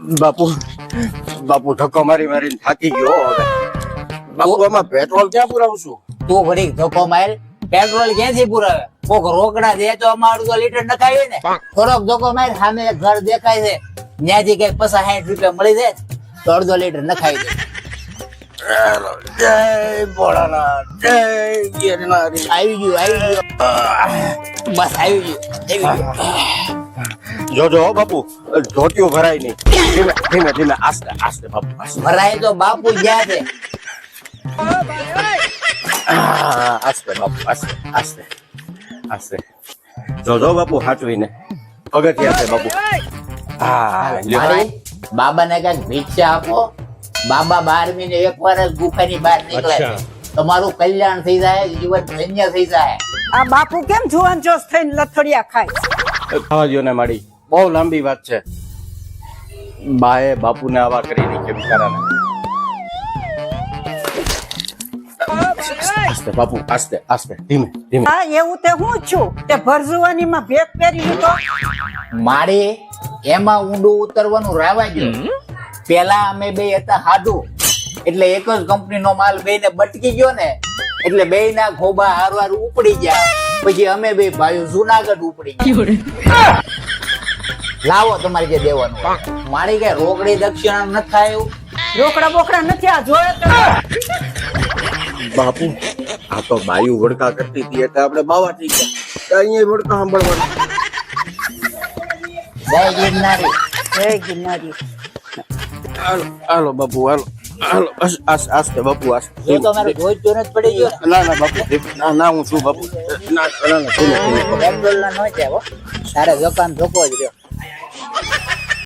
બાપુ બાપુ ધક્કો મારી મારીને થાકી ગયો હવે. બાપુ આમાં પેટ્રોલ ક્યાં પુરાવું છું? તું ઘડીક ધક્કો માર, પેટ્રોલ ક્યાંથી પુરાવે? કોક રોકડા દે તો અમારું તો લીટર નખાય ને. થોડોક ધક્કો માર, સામે એક ઘર દેખાય છે, ત્યાંથી કઈક 50-60 રૂપિયા મળી જાય તો અડધો લીટર નખાઈ દે. જય ભોળાનાથ, જય ગિરનારી. આવી ગયું બસ આવી ગયું. જોજો હો બાપુ, ધોતિયો ભરાય નહીં. ધીમે ધીમે ધીમે, આસ્તે આસ્તે બાપુ, આસ્તે. ભરાય તો બાપુ ગયા છે. આસ્તે બાપુ, આસ્તે આસ્તે આસ્તે. જોજો બાપુ, હાચવીને પગથિયા છે બાપુ. હા લ્યો. મારી બાબાને કઈક ભિક્ષા આપો. બાબા 12 મહિને એકવાર જ ગુફાની બહાર નીકળે છે. તમારું કલ્યાણ થઈ જાય, જીવન ધન્ય થઈ જાય. આ બાપુ કેમ જુવાન જોશ થઈને લથડિયા ખાય? ખાવા દ્યો ને માડી, બહુ લાંબી વાત છે. બાએ બાપુને આવા કરી નાખ્યા બિચારાને. આસ્તે બાપુ, આસ્તે આસ્તે, ધીમે ધીમે. હા એવું તે હું છું તે ભરજુવાની માં ભેગ પહેરી લીધો. મારે એમાં ઊંડું ઉતરવાનું રાવા ગયું. પેલા અમે બે હતા હાડુ, એટલે એક જ કંપનીનો માલ બેને બટકી ગયો ને, એટલે બે ના ખોબા હારવાર ઉપડી ગયા. પછી અમે બે ભાઈઓ જુનાગઢ ઉપડી ગયા. લાવો તમારે જે દેવાનું હોય. મારી કઈ રોકડી દક્ષિણા નથી થાય એવું. રોકડા બોકડા નથી આ જોયે તો. બાપુ આ તો બાયુ વડકા કરતી હતી એટલે આપણે બાવા થઈ ગયા. અહીંયા વડકા સાંભળવાનું. જય ગિરનારી. જય ગિરનારી. હાલો હાલો બાપુ, હાલો હાલો. આસ્તે બાપુ, આસ્તે. જો તો મારો ધોઈ તો નથી પડી ગયો ને. ના ના બાપુ, ના ના, હું છું બાપુ. ના ના ના, ધીમે ધીમે. પેટ્રોલ ના ન જાય હો. તારે જોકામ ધોકો જ રહ્યો.